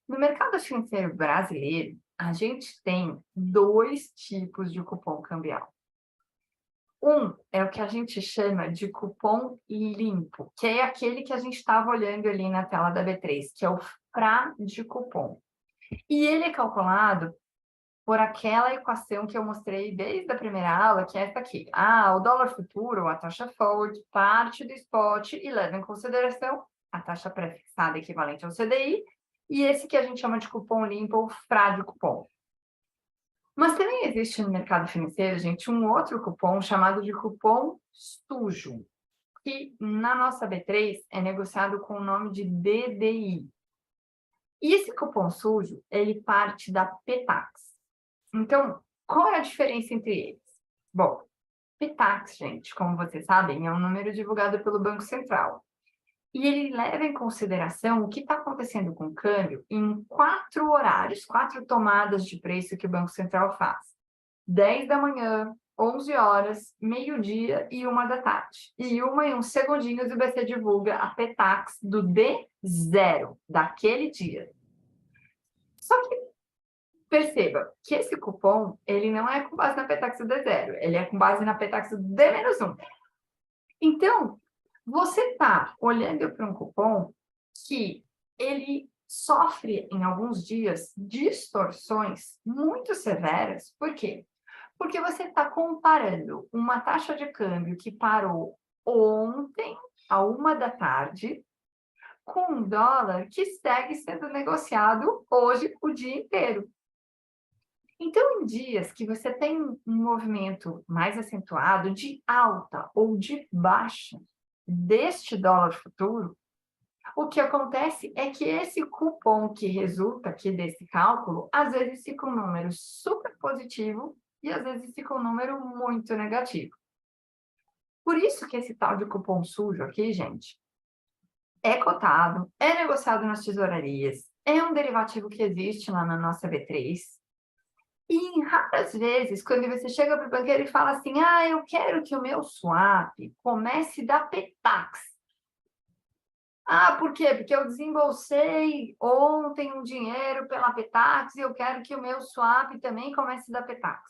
No mercado financeiro brasileiro, a gente tem dois tipos de cupom cambial. Um é o que a gente chama de cupom limpo, que é aquele que a gente estava olhando ali na tela da B3, que é o FRA de cupom. E ele é calculado por aquela equação que eu mostrei desde a primeira aula, que é essa aqui. O dólar futuro, a taxa forward, parte do spot e leva em consideração a taxa pré-fixada equivalente ao CDI e esse que a gente chama de cupom limpo ou FRA de cupom. Mas também existe no mercado financeiro, gente, um outro cupom chamado de cupom sujo, que na nossa B3 é negociado com o nome de DDI. E esse cupom sujo, ele parte da Petax. Então, qual é a diferença entre eles? Bom, Petax, gente, como vocês sabem, é um número divulgado pelo Banco Central. E ele leva em consideração o que está acontecendo com o câmbio em 4 horários, 4 tomadas de preço que o Banco Central faz. 10 da manhã, 11 horas, meio-dia e 1 da tarde. E uns segundinhos o BC divulga a Petax do D0, daquele dia. Só que perceba que esse cupom, ele não é com base na Petax do D0, ele é com base na Petax do D-1. Então, você está olhando para um cupom que ele sofre, em alguns dias, distorções muito severas. Por quê? Porque você está comparando uma taxa de câmbio que parou ontem, à 1 da tarde, com um dólar que segue sendo negociado hoje o dia inteiro. Então, em dias que você tem um movimento mais acentuado de alta ou de baixa deste dólar futuro, o que acontece é que esse cupom que resulta aqui desse cálculo, às vezes fica um número super positivo e às vezes fica um número muito negativo. Por isso que esse tal de cupom sujo aqui, gente, é cotado, é negociado nas tesourarias, é um derivativo que existe lá na nossa B3. E em raras vezes, quando você chega para o banqueiro e fala assim, eu quero que o meu swap comece da Petax. Por quê? Porque eu desembolsei ontem um dinheiro pela Petax e eu quero que o meu swap também comece da Petax.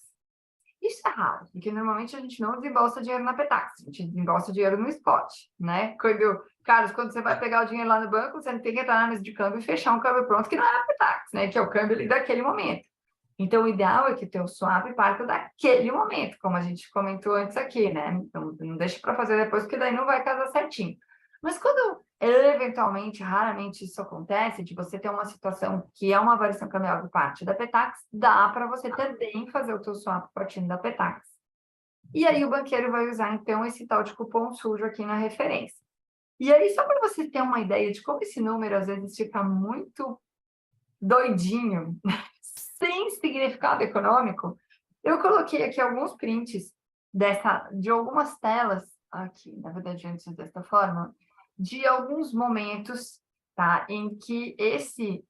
Isso é raro, porque normalmente a gente não desembolsa dinheiro na Petax, a gente desembolsa dinheiro no spot, né? Carlos, quando você vai pegar o dinheiro lá no banco, você não tem que entrar na mesa de câmbio e fechar um câmbio pronto, que não é a Petax, né? Que é o câmbio ali daquele momento. Então, o ideal é que o teu swap parta daquele momento, como a gente comentou antes aqui, né? Então, não deixe para fazer depois, porque daí não vai casar certinho. Mas quando, eventualmente, raramente isso acontece, de você ter uma situação que é uma variação cambial de parte da Petax, dá para você também fazer o teu swap partindo da Petax. E aí o banqueiro vai usar, então, esse tal de cupom sujo aqui na referência. E aí, só para você ter uma ideia de como esse número, às vezes, fica muito doidinho, sem significado econômico, eu coloquei aqui alguns prints de algumas telas, aqui, na verdade, antes desta forma, de alguns momentos, tá, em que esse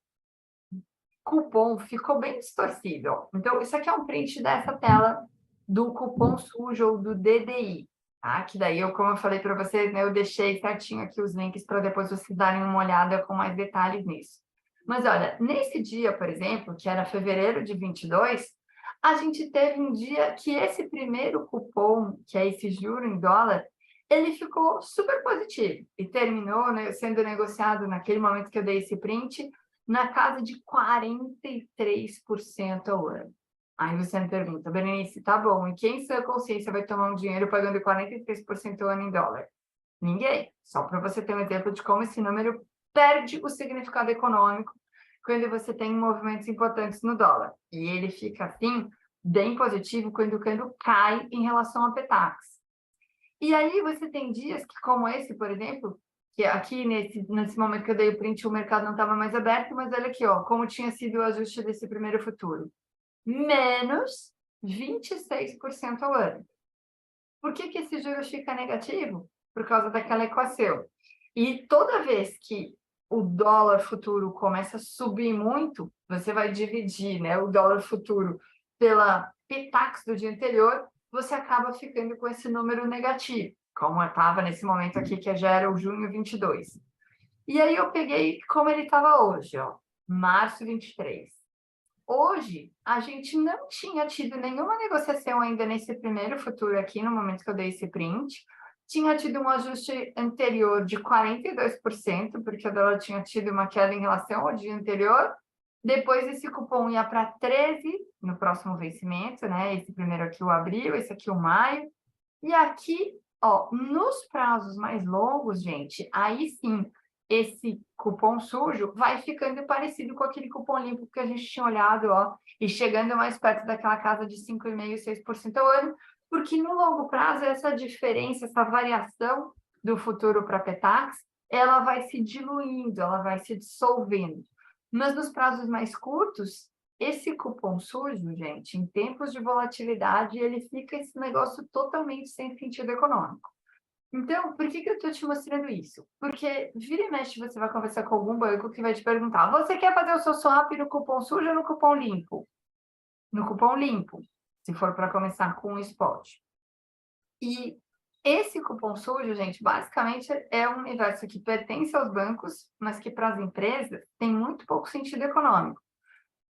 cupom ficou bem distorcido. Então, isso aqui é um print dessa tela do cupom sujo ou do DDI, tá? Que daí, como eu falei para vocês, né, eu deixei certinho aqui os links para depois vocês darem uma olhada com mais detalhes nisso. Mas olha, nesse dia, por exemplo, que era fevereiro de 22, a gente teve um dia que esse primeiro cupom, que é esse juro em dólar, ele ficou super positivo e terminou, né, sendo negociado naquele momento que eu dei esse print, na casa de 43% ao ano. Aí você me pergunta, Berenice, tá bom, e quem em sua consciência vai tomar um dinheiro pagando 43% ao ano em dólar? Ninguém. Só para você ter um exemplo de como esse número perde o significado econômico quando você tem movimentos importantes no dólar. E ele fica, assim, bem positivo quando o câmbio cai em relação à Petax. E aí você tem dias que, como esse, por exemplo, que aqui nesse momento que eu dei o print, o mercado não estava mais aberto, mas olha aqui, ó, como tinha sido o ajuste desse primeiro futuro. Menos 26% ao ano. Por que esse juros fica negativo? Por causa daquela equação. E toda vez que o dólar futuro começa a subir muito, você vai dividir, né, o dólar futuro pela Petax do dia anterior, você acaba ficando com esse número negativo, como estava nesse momento aqui, que já era o junho 22. E aí eu peguei como ele estava hoje, ó. março 23. Hoje, a gente não tinha tido nenhuma negociação ainda nesse primeiro futuro aqui, no momento que eu dei esse print. Tinha tido um ajuste anterior de 42%, porque o dólar tinha tido uma queda em relação ao dia anterior. Depois, esse cupom ia para 13 no próximo vencimento, né? Esse primeiro aqui, o abril, esse aqui, o maio. E aqui, ó, nos prazos mais longos, gente, aí sim, esse cupom sujo vai ficando parecido com aquele cupom limpo que a gente tinha olhado, ó, e chegando mais perto daquela casa de 5,5%, 6% ao ano, porque no longo prazo essa diferença, essa variação do futuro para Petax, ela vai se diluindo, ela vai se dissolvendo. Mas nos prazos mais curtos, esse cupom sujo, gente, em tempos de volatilidade, ele fica esse negócio totalmente sem sentido econômico. Então, por que eu estou te mostrando isso? Porque vira e mexe você vai conversar com algum banco que vai te perguntar: você quer fazer o seu swap no cupom sujo ou no cupom limpo? No cupom limpo, se for para começar com o spot. E esse cupom sujo, gente, basicamente é um universo que pertence aos bancos, mas que para as empresas tem muito pouco sentido econômico.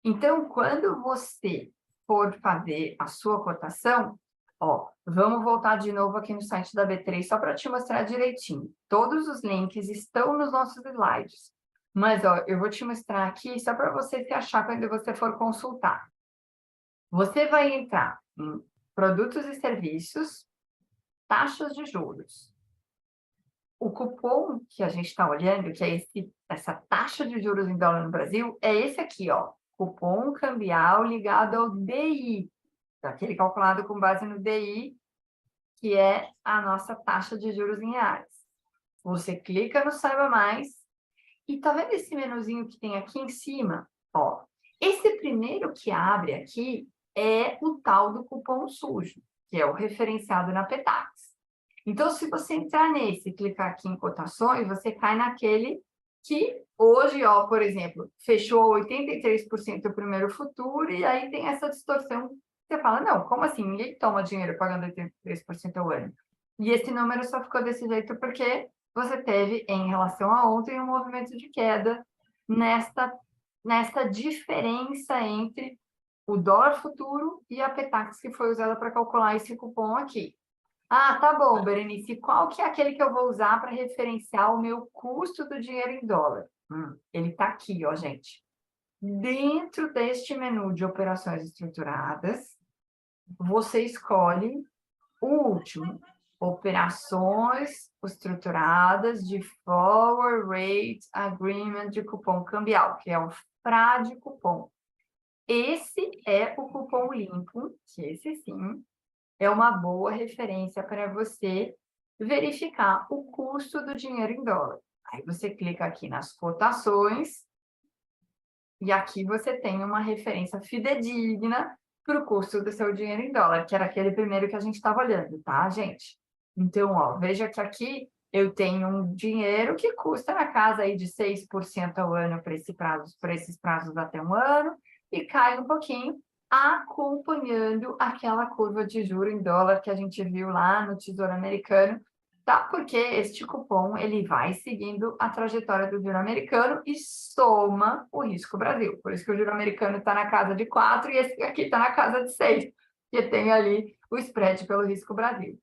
Então, quando você for fazer a sua cotação, ó, vamos voltar de novo aqui no site da B3 só para te mostrar direitinho. Todos os links estão nos nossos slides. Mas, ó, eu vou te mostrar aqui só para você se achar quando você for consultar. Você vai entrar em produtos e serviços, taxas de juros. O cupom que a gente está olhando, que é essa taxa de juros em dólar no Brasil, é esse aqui, ó. Cupom cambial ligado ao DI, aquele calculado com base no DI, que é a nossa taxa de juros em reais. Você clica no Saiba Mais e tá vendo esse menuzinho que tem aqui em cima? Ó, esse primeiro que abre aqui é o tal do cupom sujo, que é o referenciado na Petax. Então, se você entrar nesse e clicar aqui em cotações, você cai naquele que hoje, ó, por exemplo, fechou 83% o primeiro futuro e aí tem essa distorção. Você fala, não, como assim? Ninguém toma dinheiro pagando 83% ao ano. E esse número só ficou desse jeito porque você teve, em relação a ontem, um movimento de queda nesta diferença entre o dólar futuro e a Petax que foi usada para calcular esse cupom aqui. Ah, tá bom, Berenice. Qual que é aquele que eu vou usar para referenciar o meu custo do dinheiro em dólar? Ele está aqui, ó, gente. Dentro deste menu de operações estruturadas, você escolhe o último, operações estruturadas de Forward Rate Agreement de cupom cambial, que é o FRA de cupom. Esse é o cupom limpo, que esse sim é uma boa referência para você verificar o custo do dinheiro em dólar. Aí você clica aqui nas cotações e aqui você tem uma referência fidedigna para o custo do seu dinheiro em dólar, que era aquele primeiro que a gente estava olhando, tá, gente? Então, ó, veja que aqui eu tenho um dinheiro que custa na casa aí de 6% ao ano para esses prazos até um ano, e cai um pouquinho, acompanhando aquela curva de juro em dólar que a gente viu lá no Tesouro Americano, tá? Porque este cupom, ele vai seguindo a trajetória do juro americano e soma o risco Brasil. Por isso que o juro americano está na casa de 4 e esse aqui está na casa de 6, que tem ali o spread pelo risco Brasil.